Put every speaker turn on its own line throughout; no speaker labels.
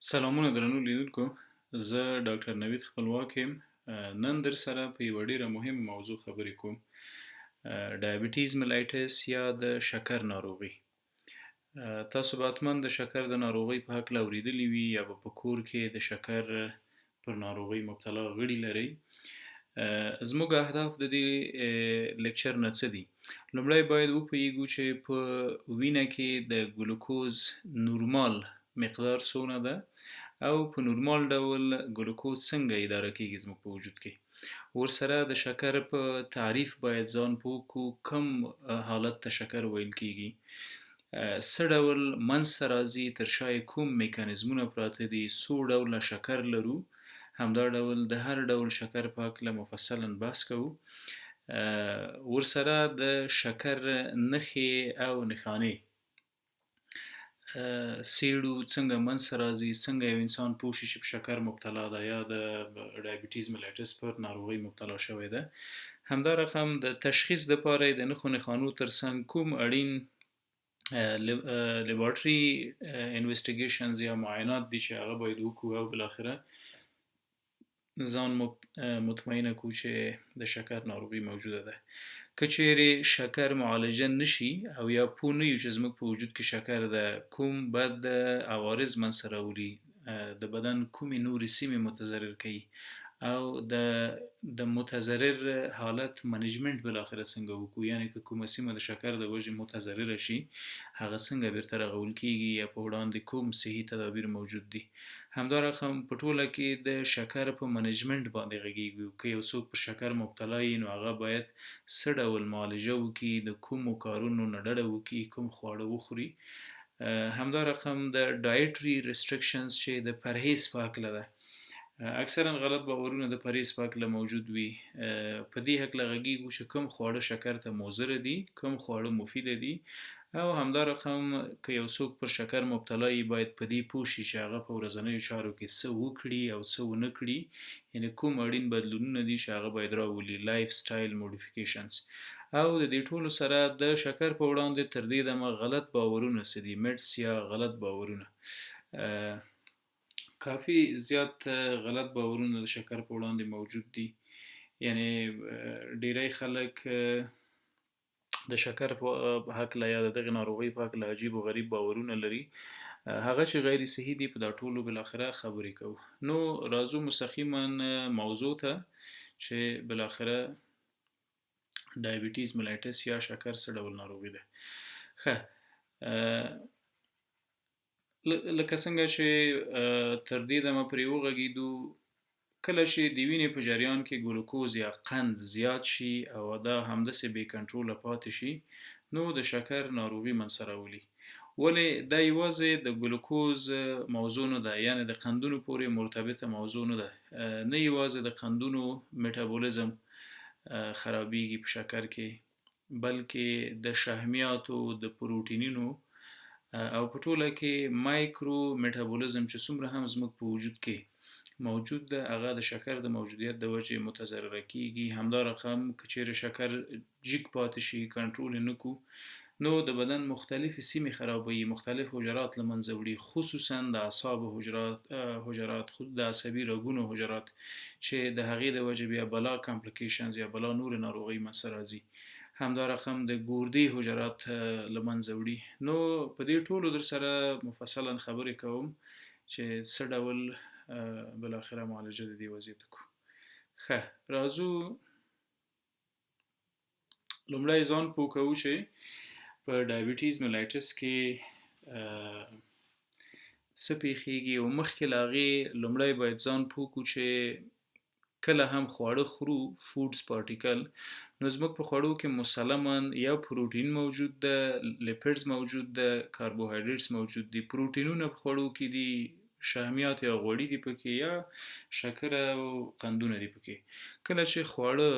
سلامونه درنو لیدونکو. زه ډاکټر نوید خپلواک یم. نن در سره په یوه ډیره مهمه موضوع خبرې کوم. ډایبټیز ملایټس یا د شکر ناروغي. تاسو به حتما د شکر د ناروغۍ په هکله اوریدلی وي یا به په کور کې د شکر پر ناروغۍ مبتلا غړي لرئ. زموږ اهداف د دې لیکچر نه څه دي؟ لومړی باید وپوهیږو چې په وینه کې د ګلوکوز نورمال مقدار څونه ده او په نورمال ډول ګلوکوز څنګه اداره کیږي زموږ په وجود کې. ورسره د شکر په تعریف باید ځان پوه کړو، کوم حالت ته شکر ویل کیږي، څه ډول منځته راځي، تر شا یې کوم میکانیزمونه پراته دي، څو ډوله شکر لرو، همدا ډول د هر ډول شکر په هکله مفصلا بحث کوو. ورسره د شکر نښې او نښانې څیړو، څنګه منځته راځي، څنګه یو انسان پوه شي چې په شکر مبتلا ده یا د ډایبټیز ملایټس پر ناروغۍ مبتلا شوی ده. همدا رقم د تشخیص دپاره د نښو نښانو ترڅنګ کوم اړین لیبارټري انویسټیګیشنز یا معاینات دي چې هغه باید وکړو او بالاخره ځان مطمئنه کړو چې د شکر ناروغي موجوده ده. که چیرې شکر معالجه نشي او یا پوه نه یو چې زموږ په وجود کې شکر ده، کوم بد عوارض منځته راوړي، د بدن کومې نورې سیمې متضرر کوي او د متضرر حالت منیجمنت بالاخره څنګه وکړو، یعنی که کومه سیمه د شکر د وجې متضرره شي هغه څنګه بیرته رغول کیږي یا په وړاندې کوم صحي تدابیر موجود دي. همدا رقم په ټوله کې د شکر په منیجمنت باندې غږیږو. که یو څوک پر شکر مبتلا وي نو هغه باید څه ډول معالجه وکړي، د کومو کارونو نه ډډه وکړي، کوم خواړه وخوري. همدا رقم د ډایټري ریسټرکشنز چې د پرهیز په هکله ده. اکثرا غلط باورونه د پرهیز په هکله موجود وي. په دې هکله غږیږو چې کوم خواړه شکر ته مضره دي، کوم خواړه مفیده دي، او همدا رقم که یو څوک پر شکر مبتلا وي باید په دې پوه شي چې هغه په ورځنیو چارو کې څه وکړي او څه ونه کړي، یعنی کوم اړین بدلونونه دي چې هغه باید راولي، لایف سټایل موډیفیکیشنز. او د دې ټولو سره د شکر په وړاندې تر دې دمه غلط باورونه څه دي، میټس یا غلط باورونه. کافی زیات غلط باورونه د شکر په وړاندې موجود دي. یعنی ډیری خلک د شکر په هکله یا د دغې ناروغۍ په هکله عجیب و غریب باورونه لري، هغه چې غیر صحي دي. په دا ټولو بالاخره خبرې کوو. نو راځو مستقیما موضوع ته چې بالاخره ډایبټیز ملایټس یا شکر څه ډول ناروغي ده. ښه، لکه څنګه چې تر دې دمه پرې وغږیدو، کله چې د وینې په جریان کې ګلوکوز یا قند زیات شي او دا همداسې بې کنټروله پاتې شي نو د شکر ناروغي منځته راولي. ولې دا یوازې د ګلوکوز موضوع نه ده، یعنی د قندونو پورې مرتبطه موضوع نه ده. نه یوازې د قندونو میټابولیزم خرابېږي په شکر کې، بلکې د شحمیاتو، د پروټینونو او په ټوله کې مایکرو میټابولیزم چې څومره هم زموږ په وجود کې موجود ده هغه د شکر د موجودیت د وجې متضرره کیږي. همدا رقم که چیرې شکر جګ پاتې شي، کنټرول یې نه کړو، نو د بدن مختلفې سیمې خرابوي، مختلف حجرات له منځه وړي، خصوصا د اعصابو حجرات، خود د عصبي رګونو حجرات چې د هغې د وجې بیا بلا کمپلیکیشنز یا بلا نور ناروغۍ منځته راځي. همدا رقم د ګردې حجرات له منځه وړي. نو په دې ټولو در سره مفصلا خبرې کوم چې څه ډول بالاخره معالجه د دې وضعیت وکړو. ښه، راځو لومړی ځان پوه کوو چې په ډایبټیز ملایټس کې څه پیښیږي، او مخکې له هغې لومړی باید ځان پوه کړو چې کله هم خواړه خورو، فودز پارټیکل، نو زموږ په خوړو کې مسلما یا پروټین موجود ده، لیپیډز موجود ده، کاربوهایډریټس موجود دي. پروټینونه په خوړو کې دي، شحمیات یا غوړي دي پکې، یا شکر او قندونه دي پکې. کله چې خواړه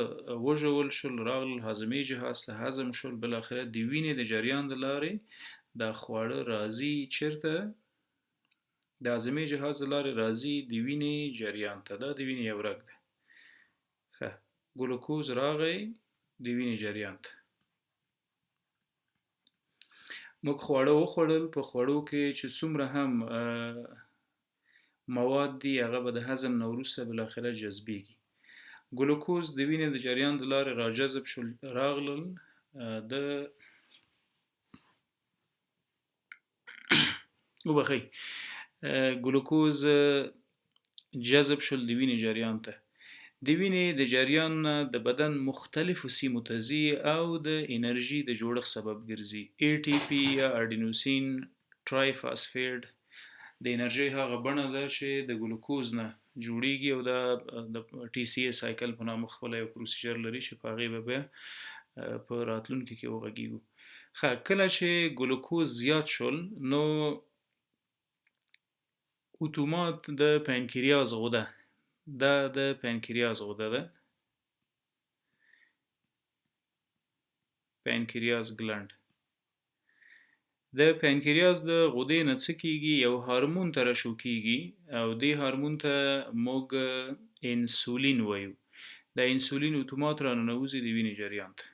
وژول شول، راغلل هاضمې جهاز ته، هضم شول، بالاخره د وینې د جریان د لارې دا خواړه راځي چیرته؟ د هاضمې جهاز د لارې راځي د وینې جریان ته. دا د وینې یو رګ ده. ښه، ګلوکوز راغی د وینې جریان ته. موږ خواړه وخوړل، په خوړو کې چې څومره هم مواد دي هغه به د هضم نه وروسته بالاخره جذبیږي. ګلوکوز د وینې د جریان د لارې راجذب شول راغلل د وبخښئ ګلوکوز جذب شول د وینې جریان ته. د وینې د جریان نه د بدن مختلفو سیمو ته ځي او د انرژي د جوړښت سبب ګرځي. ATP یا اډینوسین ټرای فاسفیډ د انرژي هغه بڼه ده چې د ګلوکوز نه جوړیږي او د TCA سایکل په نامه خپل یو پروسیجر لري چې په هغې به بیا په راتلونکي کې وغږیږو. کله چې ګلوکوز زیات شول نو اتومات د پنکریاس غده دا د پنکریاس غده ده پنکریاس ګلند د پنکریاس د غدې نه څه کیږي یو هورمون ترشح کیږي او دې هورمون ته موږ انسولین وایو. د انسولین اتومات راننوځي د وینې جریان ته.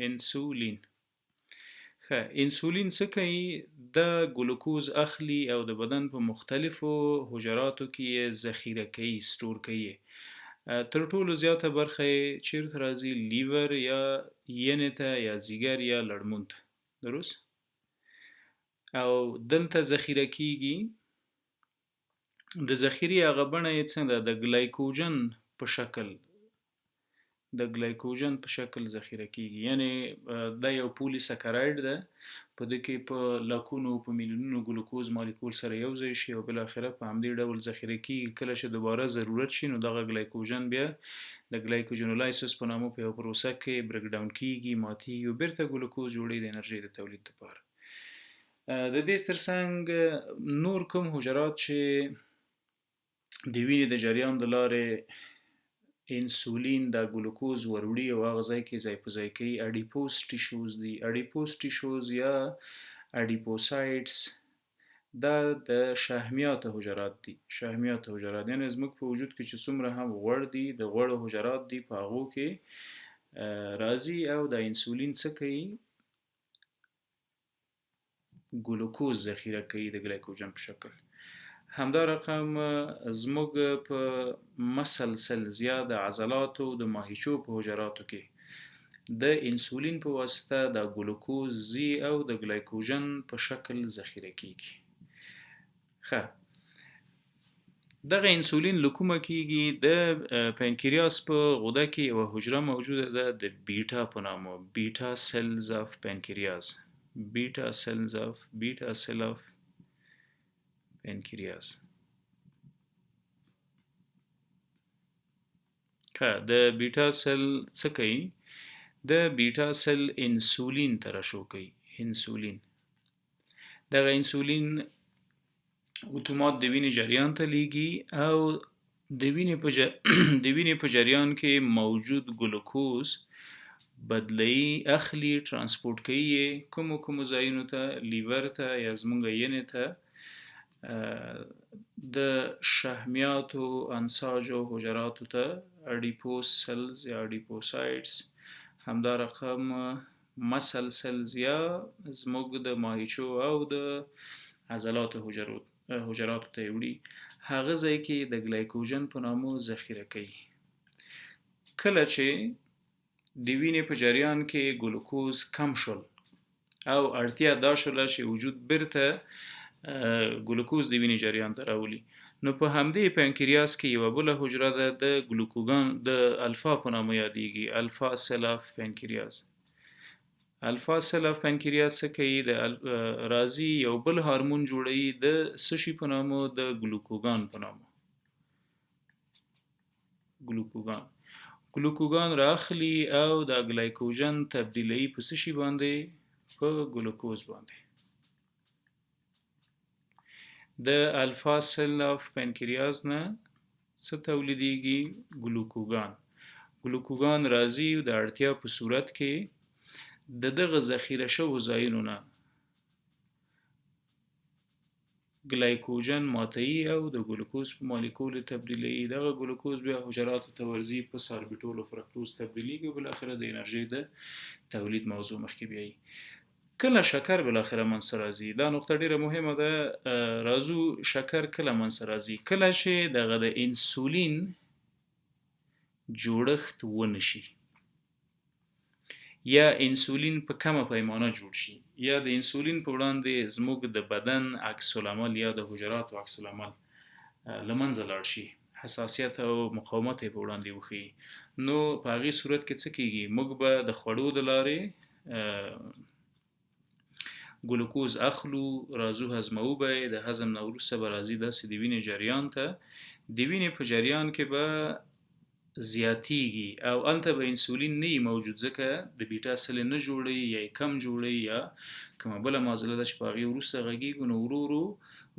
انسولین انسولین څه کوي؟ د ګلوکوز اخلي او د بدن په مختلفو حجراتو کې ذخیره کوي سٹور کوي. تر ټولو زیاته برخه چیرته راځي؟ لیور یا ینې ته یا ځیګر یا لړمون ته. درست؟ او دلته ذخیره کیږي. د ذخیرې هغه بڼه یې څنګه د ګلایکوجن په شکل ذخیره کیږي. یعنی دا یو پولی سکرایډ ده په دې کې په لکونو په میلیونونو ګلوکوز مالیکول سره یو ځای شي او بل اخره په همدې ډول ذخیره کیږي. کله چې دوباره ضرورت شي نو دغه ګلایکوجن بیا د ګلایکوجنولایسس په نامه په یو پروسه کې بریک ډاون کیږي ماتیږي او بیرته ګلوکوز جوړي د انرژي د تولید لپاره. د دې ترڅنګ نور کوم حجرات چې د وینې د جریان د لارې انسولین د ګلوکوز وروړي او هغه ځای کې ځای په ځای کوي اډیپوس ټیشوز دي. اډیپوس ټیشوز یا اډیپوسایټس دا د شحمیات حجرات دي. شحمیات حجرات یعنی زموږ په وجود کې چې څومره هم غوړ دي د غوړو حجرات دي په هغو کې راځي او د انسولین څه کوي؟ ګلوکوز ذخیره کوي د ګلایکوجن په شکل. همدا رقم زموږ په مسل سلز یا د عضلاتو د ماهیچو په حجراتو کې د انسولین په واسطه د ګلوکوز زی او د ګلایکوجن په شکل ذخیره کیږي. دغه انسولین لکومه کیږي د پنکریاس په غده کې یو حجره موجوده ده د بیټا په نامه بیټا سلز اف پنکریاس بیټا سیل اف پنکریاس. د بیټا سل څه کوي؟ د بیټا سل انسولین ترشح کوي. انسولین دغه انسولین اتومات د وینې جریان ته لیږي او د وینې په جریان کې موجود ګلوکوز بدلي اخلي ترانسپورت کوي کومو ځایونو ته لیور ته یا زمونږ ینې ته د شحمیاتو انساجو حجراتو ته اډیپوس سلز یا اډیپوسایټس همدا رقم مسل سلز یا زموږ د ماهیچو او د عضلاتو حجراتو ته وړي هغه ځای کې د ګلایکوجن په نامه ذخیره کوي. کله چې د وینې په جریان کې ګلوکوز کم شول او اړتیا دا شوله چې وجود بیرته ګلوکوز د وینې جریان ته راولي نو په همدې پنکریاس کې یو بل حجره ده د ګلوکوګان د الفا په نامه یادېږي الفا سیل اف پنکریاس. الفا سیل اف پنکریاس څه کوي؟ د راځي یو بل هورمون جوړوي د څه شي په نامه د ګلوکوګان په نامه ګلوکوګان راخلي او د ګلایکوجن تبدیلي په څه شي باندې؟ په ګلوکوز باندې. د الفا سیل اف پنکریاس نه څه تولیدیږي؟ ګلوکوګان راځي د اړتیا په صورت کې د دغه ذخیره شوو ځایونو نه ګلایکوجن ماتوي او د ګلوکوز په مالیکول تبدیلوي. دغه ګلوکوز بیا حجراتو ته ورځي په ساربیټول او فرکتوز تبدیلیږي او بالاخره د انرژي د تولید موضوع مخکې بیایي. کله شکر بالاخره منځ راځي. دا نقطه ډیره مهمه ده. راځو شکر کله منځ راځي؟ کله چې دغه د انسولین جوړښت ونشي یا انسولین په کمه پیمانه جوړ شي یا د انسولین په وړاندې زموږ د بدن عکس العمل یا د حجراتو عکس العمل له منځه لاړ شي، حساسیت او مقاومت یې په وړاندې وښیي، نو په هغې صورت کې څه کیږي؟ موږ به د خوړو د لارې ګلوکوز اخلو، راځو هضموو به یې، د هضم نه وروسته به راځي داسې د وینې جریان ته، د وینې په جریان کې به زیاتیږي او هلته به انسولین نه وي موجود، ځکه د بیټا سلې نه جوړوي یا یې کم جوړوي یا کومه بله معضله ده چې په هغې وروسته غږیږو، نو ورو ورو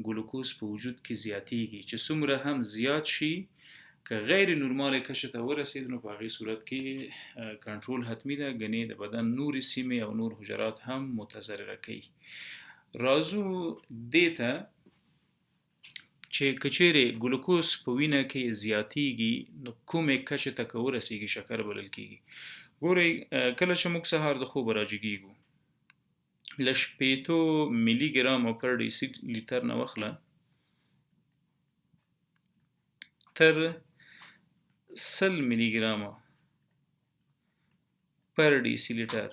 ګلوکوز په وجود کې زیاتیږي، چې څومره هم زیات شي که غیر نورمال کچې ته ورسید نو په هغې صورت کې کنټرول حتمي ده، ګنې د بدن نورې سیمې او نور حجرات هم متضرره کوي. راځو دې ته چې که چیرې ګلوکوز په وینه کې زیاتیږي نو کومې کچې ته که ورسیږي شکر بلل کیږي. ګورئ کله چې موږ سهار د خوبه راجګیږو له 80 ملي ګرامه پر ډیسي لیټر نه واخله تر 100 ملي ګرامه پر ډیسي لیټر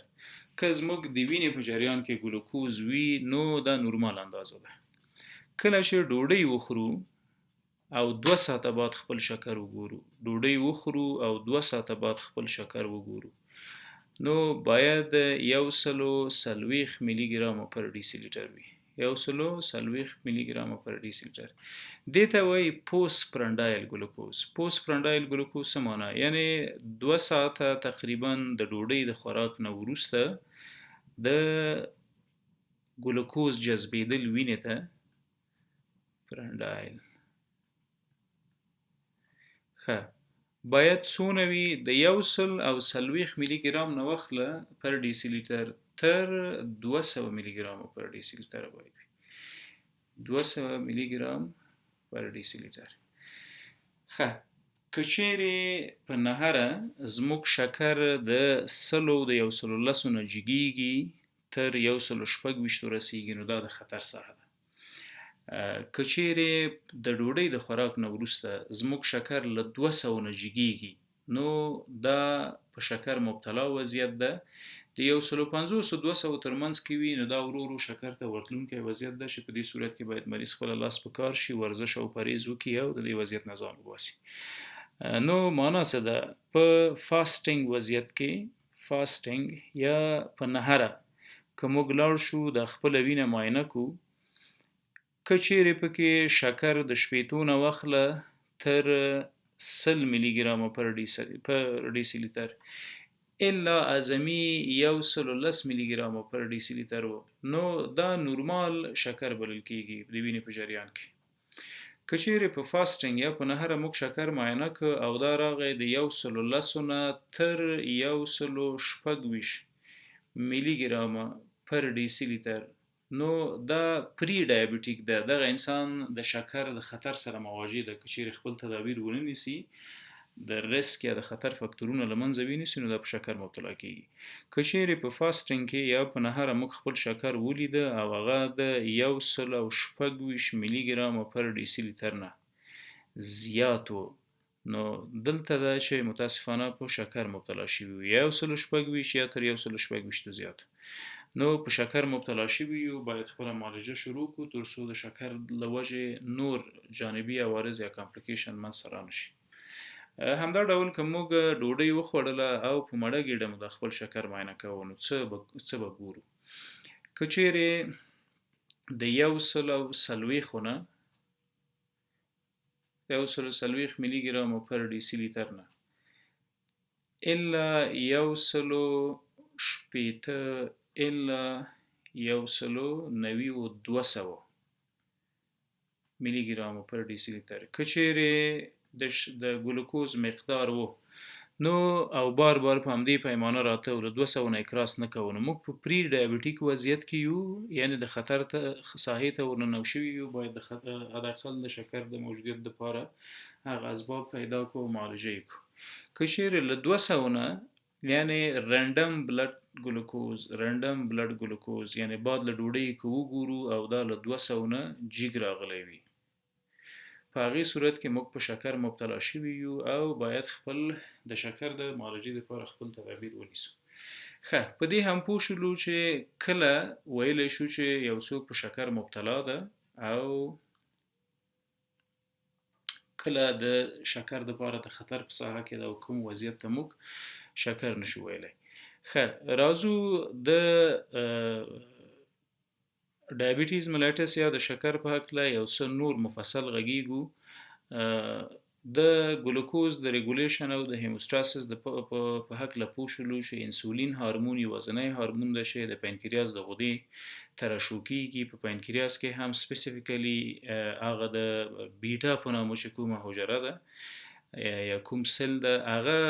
که زموږ د وینې په جریان کې ګلوکوز وي نو دا نورمال اندازه ده. کله چې ډوډۍ وخورو او 2 ساعته بعد خپل شکر وګورو، ډوډۍ وخورو او 2 ساعته بعد خپل شکر وګورو، نو باید 140 ملي ګرامه پر ډیسي لیټر وي، 140 ملي ګرامه پر ډیسي لیټر. دې ته وایي پوست پرنډایل ګلوکوز. پوست پرنډایل ګلوکوز څه معنی؟ یعنی 2 ساعته تقریبا د ډوډۍ د خوراک نه وروسته د ګلوکوز جذبېدل وینې ته پرنډایل باید څونه وي؟ د 140 ملي ګرام نه واخله پر ډیسي لیټر تر 200 ملي ګرام پر ډیسي لیټر باید وي، 200 ملي ګرام پر ډیسي لیټر. که چیرې په نهره زموږ شکر د 100 د 110 نه جګیږي تر 126 ورسیږي نو دا د خطر ساحه ده. که چیرې د ډوډۍ د خوراک نه وروسته زموږ شکر له 200 نه جګیږي نو دا په شکر مبتلا وضعیت ده. د 150 او 200 ترمنځ کې وي نو دا ورو ورو شکر ته ورتلونکی وضعیت ده، چې په دې صورت کې باید مریض خپل لاس په کار شي، ورزش او پرهیز وکړي او د دې وضعیت نه ځان وباسي. نو معنا څه ده؟ په فاسټینګ وضعیت کې، فاسټینګ یا په نهره که موږ لاړ شو د خپله وینه معاینه کو، که چیرې پکې شکر د 80 نه واخله تر 100 ملي ګرامه پر ډیسي لیټر الا اعظمي 110 ملي ګرامه پر ډیسي لیټر و نو دا نورمال شکر بلل کیږي د وینې په جریان کې. که چیرې په فاسټینګ یا په نهره موږ شکر معاینه که او دا راغی د 110 نه تر 126 ملي ګرامه پر ډیسي لیټر نو دا پری ډایبټیک ده، دغه انسان د شکر د خطر سره مواجه ده. که چیرې خپل تدابیر ونه نیسي، د ریسک یا د خطر فاکتورونه له منځه وینیسي، نو دا په شکر مبتلا کیږي. که چیرې په فاسټینګ کې یا په نهره موږ خپل شکر ولیده او هغه د 126 ملي ګرامه پر ډیسي لیټر نه زیات و، نو دلته ده چې متاسفانه په شکر مبتلا شوي وي، یا 126 یا تر 126 ته زیات. نو په شکر مبتلا شوي یو باید خپله معالجه شروع کړو تر څو د شکر له وجې نور جانبي عوارض یا کامپلیکیشن منځته رانشي. همدا ډول که موږ ډوډۍ وخوړله او په مړه ګېډه مو د خپل شکر معاینه کوو نو څه به ګورو؟ که چیرې د 140 نه 140 ملي ګرامه پر ډیسي لیټر نه الا 180 الا 190 ملي ګرامه پر ډیسي لیټر. که چیرې د ګلوکوز مقدار وو نو او بار بار په همدې پیمانه راته له 200 نه کراس نه کوو نو موږ په پری ډایبټیک وضعیت کې یو، یعنی د خطر ساحې ته ورننو شوي یو. باید د حداقل د شکر د موجودیت لپاره هغه اسباب پیدا کړو او معالجه یې کړو. که چیرې له 200 نه یعنی رندم بلډ ګلوکوز یعنی بعد له ډوډۍ که وګورو او دا له 200 نه جګ راغلی وي، په هغې صورت کې موږ په شکر مبتلا شوي یو او باید خپل د شکر د معالجې لپاره خپل تدابیر ونیسو. ښه، په دې هم پوه شولو چې کله ویلی شو چې یو څوک په شکر مبتلا ده او کله د شکر دپاره د خطر په ساحه کې ده او کوم وضعیت ته موږ شکر نشو ویلی. ښه، راځو د ډایبیټیز ملایټس یا د شکر په هکله یو څه نور مفصل غږیږو. د ګلوکوز د ریګولیشن او د هیموستاسیس په هکله پوه شولو چې انسولین هارمون یوازینی هارمون ده چې د پنکریاس د غدې ترشح کیږي. په پنکریاس کې هم سپیسیفیکلی هغه د بیټا په نامه چې کومه حجره ده یا کوم سل ده هغه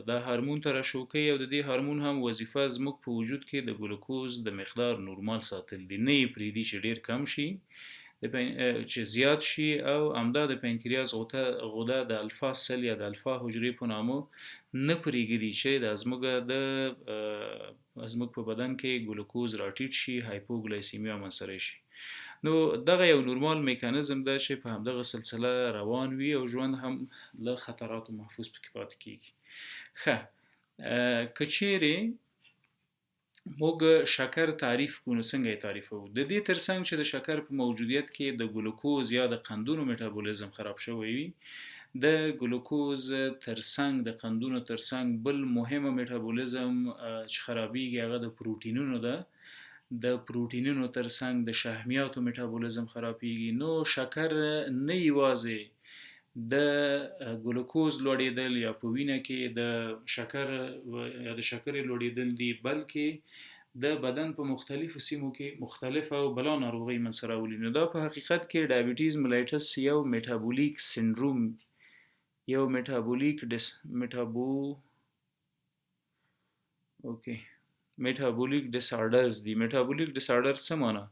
دا هارمون ترشح کوي او د دې هارمون هم وظیفه زموږ په وجود کې د ګلوکوز د مقدار نورمال ساتل دي، نه یې پرېږدي چې ډیر کم شي چې زیات شي او همدا د پنکریاس غده د الفا سل یا د الفا حجرې په نامه نه پرېږدي چې د زموږ په بدن کې ګلوکوز راټیټ شي، هایپوګلایسیمیا منځته شي. نو دغه یو نورمال میکانیزم ده چې په همدغه سلسله روان وي او ژوند هم له خطراتو محفوظ پکې پاتې کیږي. ښه، که چیرې موږ شکر تعریف کو نو څنګه یې تعریفوو؟ د دې ترڅنګ چې د شکر په موجودیت کې د ګلوکوز یا د قندونو میټابولیزم خراب شوی وي، د ګلوکوز ترڅنګ د قندونو ترڅنګ بل مهمه میټابولیزم چې خرابېږي هغه د پروټینونو ده. د پروټینونو ترڅنګ د شحمیاتو میټابولیزم خرابېږي. نو شکر نه یوازې د ګلوکوز لوړېدل یا په وینه کې د شکرې لوړېدل دي، بلکې د بدن په مختلفو سیمو کې مختلفه او بلا ناروغۍ منځته راولي. نو دا په حقیقت کې ډایبیټیز ملایټس یو میټابولیک سندروم، یو میټابولیک ډیسارډرز دي. میټابولیک ډیسارډر څه معنی؟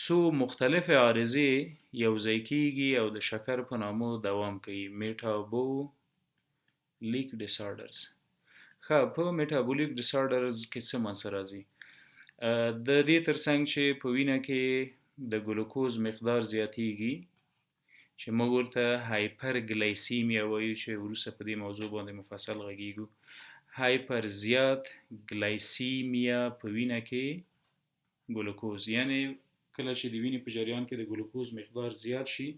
څو مختلفې عارضې یوځای کیږي او د شکر په نامه دوام کوي. میټابولیک ډیسارډرز. ښه، په میټابولیک ډیسارډرز کې څه منځته راځي؟ د دې ترڅنګ چې په وینه کې د ګلوکوز مقدار زیاتیږي چې موږ ورته هایپرګلایسیمیا وایو چې وروسته په دې موضوع باندې مفصل غږیږو. هایپر زیات ګلایسیمیا په وینه کې ګلوکوز، یعنی کله چې د وینې په جریان کې د ګلوکوز مقدار زیات شي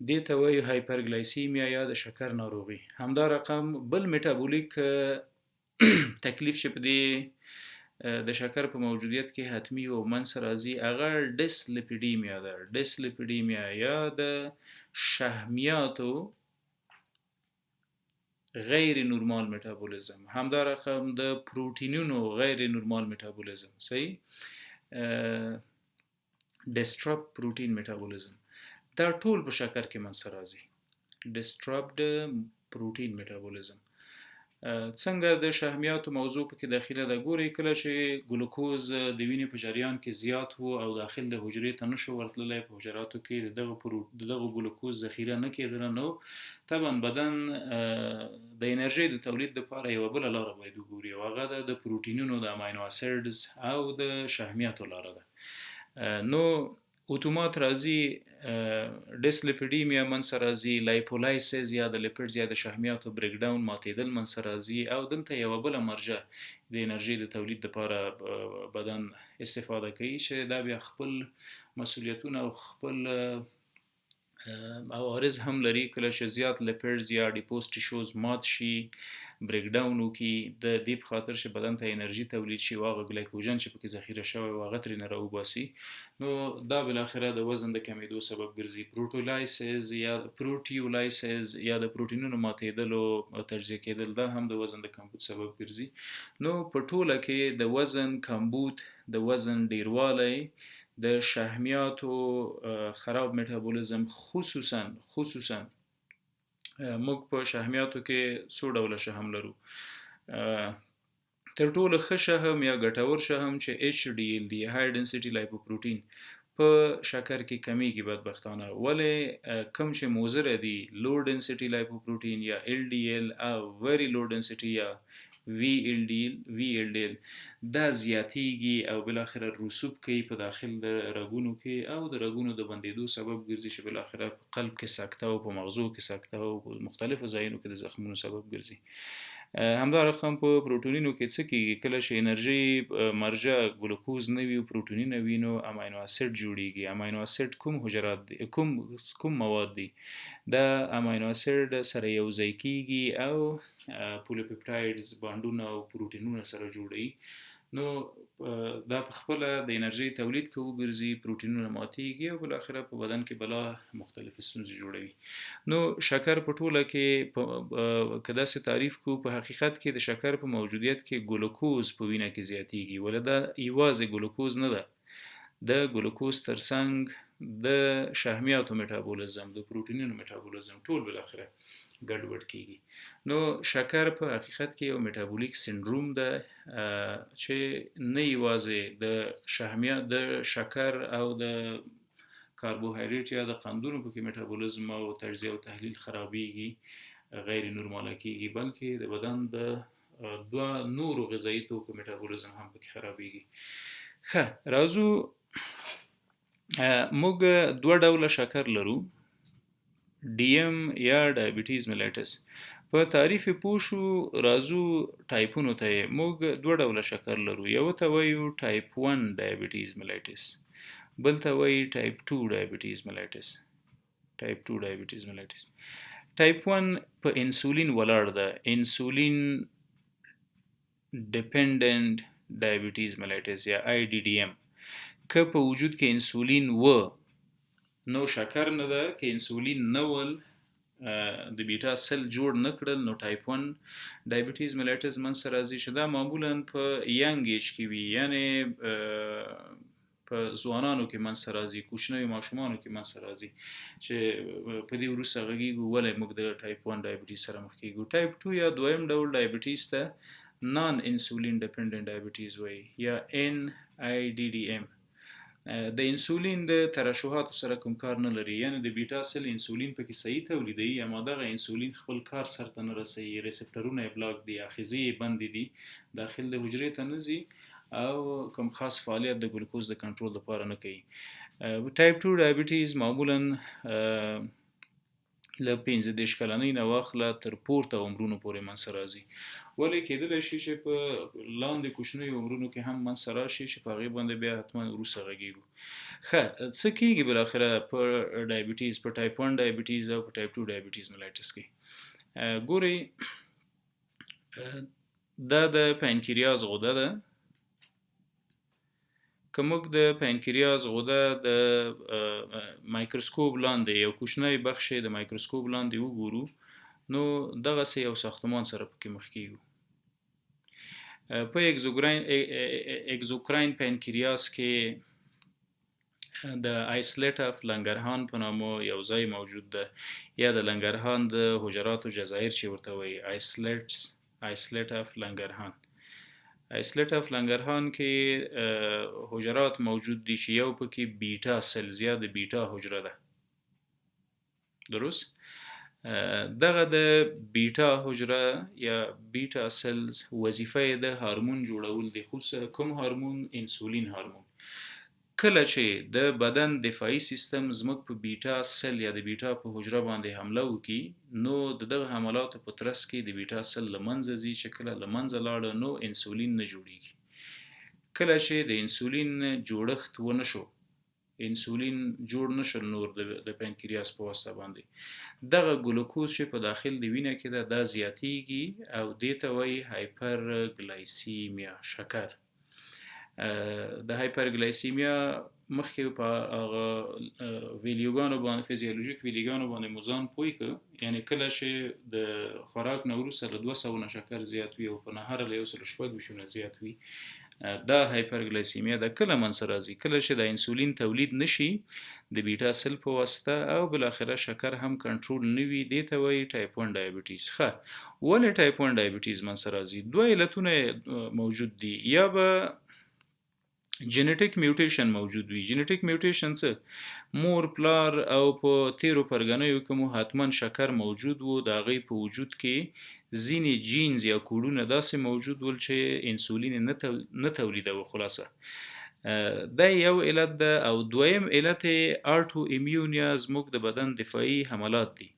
دې ته وایي هایپرګلایسیمیا یا د شکر ناروغي. همدا رقم بل میټابولیک تکلیف چې په دې د شکر په موجودیت کې حتمی او منځته راځي هغه ډیسلیپیډیمیا ده. ډیسلیپیډیمیا یا د شحمیاتو غیر نورمال میټابولیزم، همدا رقم د پروټینونو غیر نورمال میټابولیزم، صحیح، ډسټرب پروټین میټابولیزم، دا ټول په شکر کې منځته راځي. ډسټربډ پروټین میټابولیزم. څنګه د شحمیاتو موضوع پکې داخله ده؟ ګورئ، کله چې ګلوکوز د وینې په جریان کې زیات وو او داخل د حجرې ته نشو ورتللی، په حجراتو کې د دغه ګلوکوز ذخیره نه کېدله، نو طبعا بدن د انرژۍ د تولید لپاره یوه بله لاره باید وګوري او هغه د پروټینونو د امینو اسیډز او د شحمیاتو لاره ده. نو اتومات راځي ډیسلیپیډیمیا منځته راځي، لایپولایسیس یا د لیپیډز یا د شحمیاتو بریک ډاون ماتېدل منځته راځي او دلته یوه بله مرجع د انرژۍ د تولید لپاره بدن استفاده کوي چې دا بیا خپل مسولیتونه او خپل عوارض هم لري. کله چې زیات لیپیډز یا اډیپوز ټیشوز مات شي، بریک ډاون وکړي، د دې په خاطر چې بدن ته انرژي تولید شي او هغه ګلایکوجن چې پکې ذخیره شوی و هغه ترېنه راوباسي، نو دا بالاخره د وزن د کمیدو سبب ګرځي. پروټیولایسیس یا د پروټینونو ماتېدلو او تجزیه کېدل دا هم د وزن د کمبود سبب ګرځي. نو په ټوله کې د وزن کمبود، د وزن ډیروالی، د شحمیاتو خراب میټابولیزم، خصوصا موږ په شحمیاتو کې څو ډوله شحم لرو. تر ټولو ښه شحم یا ګټور شحم چې HDL دی، های ډنسټي لایپوپروټین، په شکر کې کمیږي بدبختانه ولې کم چې موزر دي لو ډنسټي لایپوپروټین یا LDL او ویری لو ډنسټي یا VLDL دا زیاتیږي او بل اخر رسوب کوي په داخل د رګونو کې او د رګونو د بندیدو سبب ګرځي چې بل اخر په قلب کې سکته او په مغزو کې سکته او په مختلفو ځایونو کې د زخمونو سبب ګرځي همدا رقم په پروتینونو کې څه کیږي کله چې انرژي مرجع ګلوکوز نه وي او پروتین نه وي نو امینو اسید جوړیږي امینو اسید کوم حجرات دي کوم مواد دي دا امینو اسید سره یو ځای کیږي او پولیپپټایډز باندونه او پروتینونه سره جوړي نو دا په خپل د انرژي تولید کوي ګرځي پروتینونه ماتيږي او بل اخر په بدن کې بلا مختلف ستونزې جوړوي نو شکر په ټوله کې کدا سه تعریف کو په حقیقت کې د شکر په موجودیت کې ګلوکوز په وینه کې زیاتیږي ولدا ایوازه ګلوکوز نه ده د ګلوکوز ترڅنګ د شحمیاتو میټابولیزم د پروتینونو میټابولیزم ټول بل اخره ګډوډ کیږي نو شکر په حقیقت کې یو میټابولیک سندروم ده چې نه یوازې د شحمیات د شکر او د کاربوهایډریټ یا د قندونو په کې میټابولیزم او تجزیه او تحلیل خرابېږي غیر نورماله کیږي بلکې د بدن د دوه نورو غذایی توکو میټابولیزم هم پکې خرابېږي ښه راځو موږ دوه ډوله شکر لرو DM یا ډایبټیز ملایټس په تعریف پوښو راځو ټایپونو ته موږ دوه ډوله شکر لرو یو ته وایو ټایپ 1 ډایبټیز ملایټس بل ته وایي ټایپ 2 ډایبټیز ملایټس ټایپ 1 په انسولین ولاړ ده انسولین ډیپندنت ډایبټیز ملایټس یا IDDM که په وجود کې انسولین و نو شکر نه ده که انسولین نه ول د بیټا سل جوړ نکړل نو ټایپ 1 ډایبټیز ملایټس من سره راځي چې دا معمولا په ینګ ایج کې وي یعنی په ځوانانو کې من سره راځي کوچنیو ماشومانو کې من سره راځي چې په دې وروسته غږیږي ولې موږ د ټایپ 1 ډایبټیز سره مخ کیږو ټایپ 2 یا دویم ډول ډایبټیز ته نان انسولین ډیپندنت ډایبټیز وایي یا NIDDM د انسولین د ترشحاتو سره کوم کار نه لري یعنی د بیټا سل انسولین پکې صحیح تولیدوي اما دغه انسولین خپل کار سرته نه رسوي ریسپټرونه بلاک دي اخیزې بند دي داخل د حجرې ته نه ځي او کوم خاص فعالیت د ګلوکوز د کنټرول لپاره نه کوي ټایپ 2 ډایبټیز معمولا له 15 کلنۍ نه واخله تر پورته عمرونو پورې من سره راځي ولې کېدلی شي چې په لاندې کوچنیو عمرونو کې هم من سره راشي چې په هغې باندې بیا حتما وروسته غږیږو ښه څه کېږي بالاخره په ډایبټیز په ټایپ 1 ډایبټیز او په ټایپ 2 ډایبټیز ملایټس کې ګورئ دا د پانکریاس غده ده که موږ د پانکریاس غده د مایکروسکوپ لاندې یو کوچنی بخش د مایکروسکوپ لاندې وګورو نو دغسې یو ساختمان سره پکې مخ کیږو په اگزوکراین پانکریاس کې د آیسلیټ اف لنګرهان په نامه یو ځای موجود ده یا د لنګرهان د حجراتو جزایر چې ورته وایي آیسلیټ اف لنګرهان آیسلیټ اف لنګرهان کې حجرات موجود دي چې یو پکې بیټا سلز یا د بیټا حجره ده درست دغه د بیټا حجره یا بیټا سلز وظیفه د هورمون جوړول دي خصوصا کوم هورمون انسولین هورمون کله چې د بدن دفاعي سیستم زموږ په بیټا سل یا د بیټا په حجره باندې حمله وکړي نو دغه حملاتو په ترڅ کې د بیټا سل له منځه ځي چې کله له منځه لاړه نو انسولین نه جوړیږي کله چې د انسولین جوړښت ونه شو انسولین جوړ نشو نور د پانکریاس په واسطه باندې دغه ګلوکوز چې په داخل د وینې کې ده دا زیاتیږي او دې ته وایي هایپرګلایسیمیا شکر د هایپرګلایسیمیا مخکې په هغه ویلیوګانو باندې فزیولوژیک ویلیوګانو باندې مزان پوي ک یعنی کله چې د خوراک نه وروسته له 200 نه شکر زیات وي او په نهار له 120 نه زیات وي دا هایپرګلایسیمیا د کله من سره راځي کله چې د انسولین تولید نشي د بیټا سل په واسطه او بل اخره شکر هم کنټرول نوي دي ته وایي ټایپ 1 ډایبټیز ښه ولې ټایپ 1 ډایبټیز من سره راځي دوه علتونه موجود دي یا به جنټیک میوټیشن موجود وي. جنټیک میوټیشن څه مور پلار او په تیرو پرګنیو کې مو حتما شکر موجود وو، د هغې په وجود کې ځینې جینز یا کوډونه داسې موجود ول چې انسولین نه تولیدوه. خلاصه دا یو علت ده. او دویم علت آرټو ایمیون یا زموږ د بدن دفاعي حملات دي.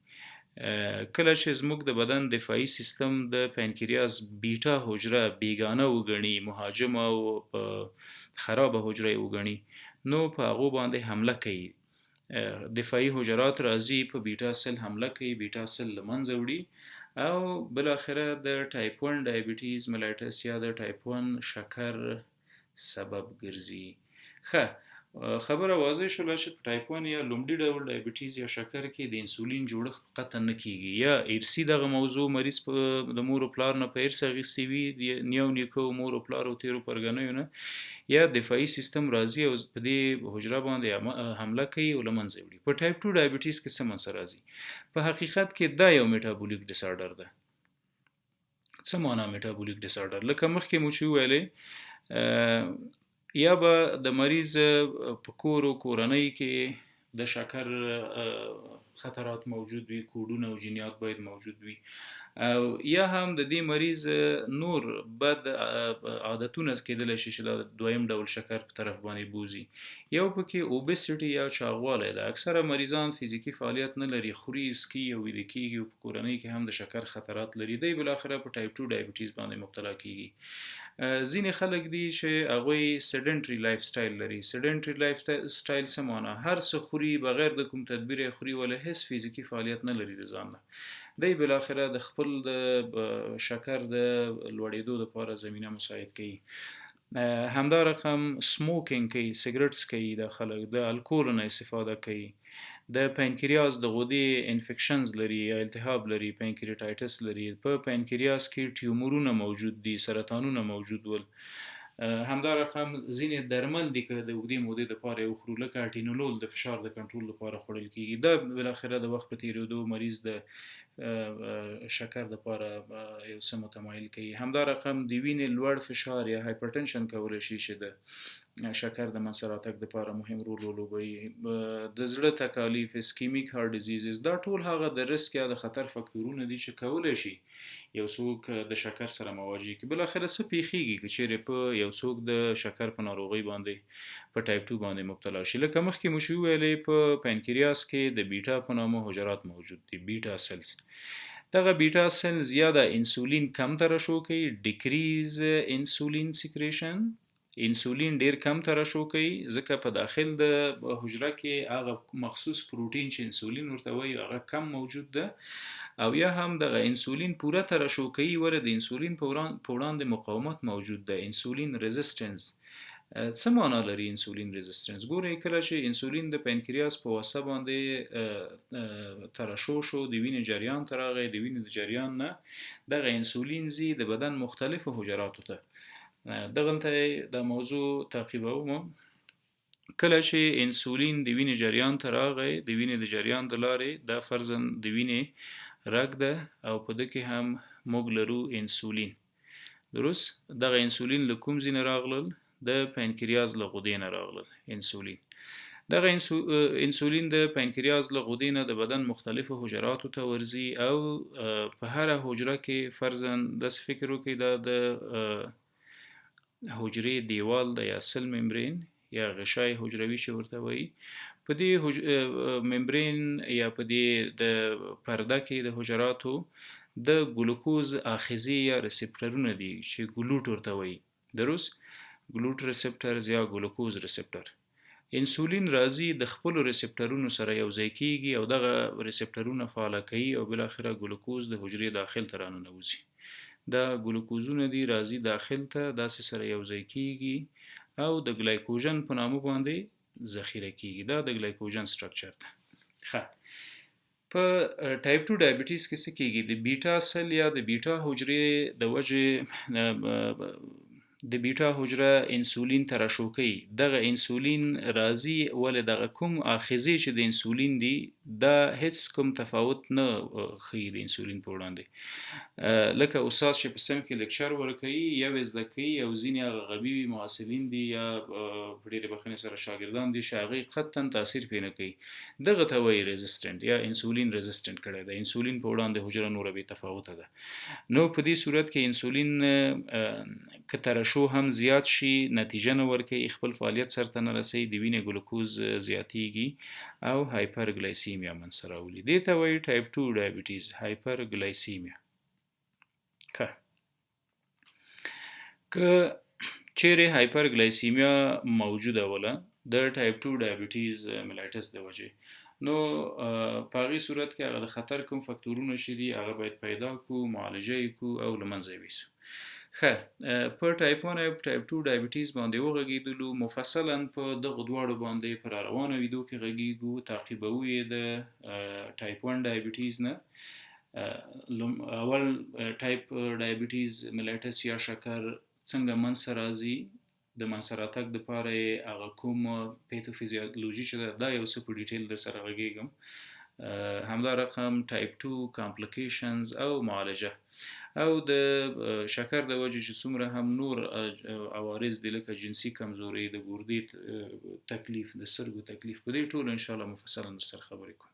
کله چې زموږ د بدن دفاعي سیستم د پنکریاس بیټا حجره بیگانه وګڼي، مهاجمه او خرابه حجره وګڼي، نو په هغه باندې حمله کوي. دفاعي حجرات راځي په بیټا سل حمله کوي، بیټا سل لمنځه وړي او بل اخره د ټایپ 1 ډایبټیز ملایټس یا د ټایپ 1 شکر سبب ګرځي. ښه خبره واضح شوله چې په ټایپ 1 یا لومړي ډول ډایبټیز یا شکر کې د انسولین جوړښت قطع نه کیږي، یا ارثي دغه موضوع مریض په د مور او پلار نه په ارث اخیستی وي، د نیو نیکو مور او پلار او تیرو پرګنیو نه، یا دفاعي سیستم راځي او په دې حجره باندې حمله کوي او له منځه وړي. په ټایپ 2 ډایبټیز کې څه منځته راځي؟ په حقیقت کې دا یو میټابولیک ډیس آرډر ده. څه معنا میټابولیک ډیس آرډر؟ لکه مخکې مو چې ویلې یا به د مریض په کور او کورنۍ کې د شکر خطرات موجود وي، کوډونه او جینیات باید موجود وي، او یا هم د دې مریض نور بد عادتونه کېدلی شي چې د دویم ډول شکر په طرف باندې بوزي. یو پکې اوبیسټي یا چاغوالی ده. اکثره مریضان فزیکی فعالیت نه لري، خوري، اسکي او ویده کېږي او په کورنۍ کې هم د شکر خطرات لري. دی بالاخره په ټایپ 2 ډایبټیز باندې مبتلا کېږي. ځینې خلک دي چې هغوی سیډنټري لایف سټایل لري. سیډنټري لایف سټایل څه معنا؟ هر څه خوري، بغیر د کوم تدبیر خوري، ولا هیڅ فزیکی فعالیت نه لري د ځان نه. دی بالاخره د خپل د شکر د لوړېدو لپاره زمینه مساعد کوي. همدا رقم سموکینګ کوي، سیګریټس کوي، د خلک د الکول نه استفاده کوي، د پنکریاس د غدې انفیکشنز لري یا التهاب لري، پنکریاتایټس لري، په پنکریاس کې ټیومرونه موجود دي، سرطانونه موجود ول. همدا رقم ځینې درمل دي که د اوږدې مودې لپاره یې وخورو، لکه اټینولول د فشار د کنټرول لپاره خوړل کېږي. دا بالاخره د وخت په تېرېدو مریض د شکر لپاره یو څه متمایل کوي. همدا رقم د وینې لوړ فشار یا هایپرټنشن کولی شي چې د شکر د منځته راتګ لپاره مهم رول ولوبوي. د زړه تکالیف، اسکیمیک هارت ډیزیزز، دا ټول هغه د ریسک یا د خطر فکتورونه دي چې کولی شي یو څوک د شکر سره مواجه کړي. بالاخره څه پیښیږي که چیرې په یو څوک د شکر په ناروغۍ باندې په ټایپ 2 باندې مبتلا شي؟ لکه مخکې مو چې ویلې په پنکریاس کې د بیټا په نامه حجرات موجود دي، بیټا سلز. دغه بیټا سلز یا د انسولین کم ترشح کوي، ډیکریز انسولین سیکریشن، انسولین ډیر کم ترشح کوي، ځکه په داخل د حجره کې هغه مخصوص پروتین چې انسولین ورته وایي هغه کم موجود ده. او یا هم د انسولین پوره ترشح کوي، ور د انسولین په وړاندې مقاومت موجود ده، انسولین ريزिस्टेंस. څه معنا لري انسولین ريزिस्टेंस؟ ګورئ کله چې انسولین د پنکریاس په واسطه باندې ترشح شو، د وینې جریان ته راغی، د وینې د جریان نه دغه انسولین زی د بدن مختلفو حجراتو ته. دغلته د موضوع تعقیبوم. کله چې انسولین د وینې جریان ته راغی، د وینې د جریان د لارې دا فرضاً د وینې رګ ده او په ده کې هم موږ لرو انسولین. درست؟ دغه انسولین له کوم ځای نه راغلل؟ د پنکریاس له غدې نه راغلل انسولین. دغه انسولین د پنکریاس له غدې نه د بدن مختلفو حجراتو ته ورځي او په هر حجره کې فرضاً داسې فکر وکړئ دا د حجرې دیوال د یا سل ممبرین یا غشای حجروي چې ورته وایي، په دې ممبرین یا په دې د پرده کې د حجراتو د ګلوکوز آخذې یا ریسپټرونه دي چې ګلوټ ورته وایي. درست؟ ګلوټ ریسپټرز یا ګلوکوز ریسپټر. انسولین راځي د خپل ریسپټرونو سره یو ځای کیږي او دغه ریسپټرونه فعال کوي او بل اخره ګلوکوز د حجرې داخل ته راننوځي. دا ګلوکوزونه دي راځي داخل ته، داسې سره یو ځای کیږي او د ګلایکوجن په نامه باندې ذخیره کیږي. دا د ګلایکوجن سټرکچر ده. ښه، په ټایپ 2 ډایبټیز کې څه کیږي؟ د بیټا سل یا د بیټا حجرې د وجې د بیټا حجره انسولین ترشح کوي. دغه انسولین راځي ولې دغه کوم آخذې چې د انسولین دي دا هیڅ کوم تفاوت نه ښیي د انسولین په وړاندې. لکه استاد چې په سم کې لیکچر ورکوي یا زده کوي او ځینې هغه غبي محصلین دي یا په ډېرې بخښنې سره شاګردان دي چې هغوی قطعا تاثیر پرې نه کوي، دغه ته وایي ريزسټنټ یا انسولین ريزسټنټ کړی د انسولین په وړاندې حجره نوره بې تفاوته ده. نو په دې صورت کې انسولین که ترشح هم زیات شي نتیجه نه ورکوي، خپل فعالیت سرته نه رسوي، د وینې ګلوکوز زیاتیږي او هایپرګلایسیمیا منځته راولي. دې ته وایي ټایپ 2 ډایبیټیز هایپرګلایسیمیا. که چیرې هایپرګلایسیمیا موجوده وله د ټایپ 2 ډایبیټیز ملایټس د وجې، نو په هغې صورت کې هغه د خطر کوم فکتورونه چې دي هغه باید پیدا کړو، معالجه یې کړو او له منځه یې ویسو. په ټایپ 1 او ټایپ 2 ډایبیټیز باندې وغږیدلو، مفصلا په دغه دواړو باندې په راروانه ویډیو کې غږیږو، تعقیبوو یې د ټایپ 1 ډایبیټیز نه. اول ټایپ ډایبیټیز ملایټس یا شکر څنګه منځته راځي، د منځته راتګ دپاره یې هغه کوم پیتوفیزیولوژي چې ده دا یو څه په ډیټیل در سره غږیږم، همدا رقم ټایپ 2 کامپلیکیشنز او معالجه، او د شکر د وجې چې څومره هم نور عوارض دي لکه جنسي کمزوري، د ګردې تکلیف، د سترګو تکلیف، په دې ټولو انشاءالله مفصلا در سره خبرې کوو.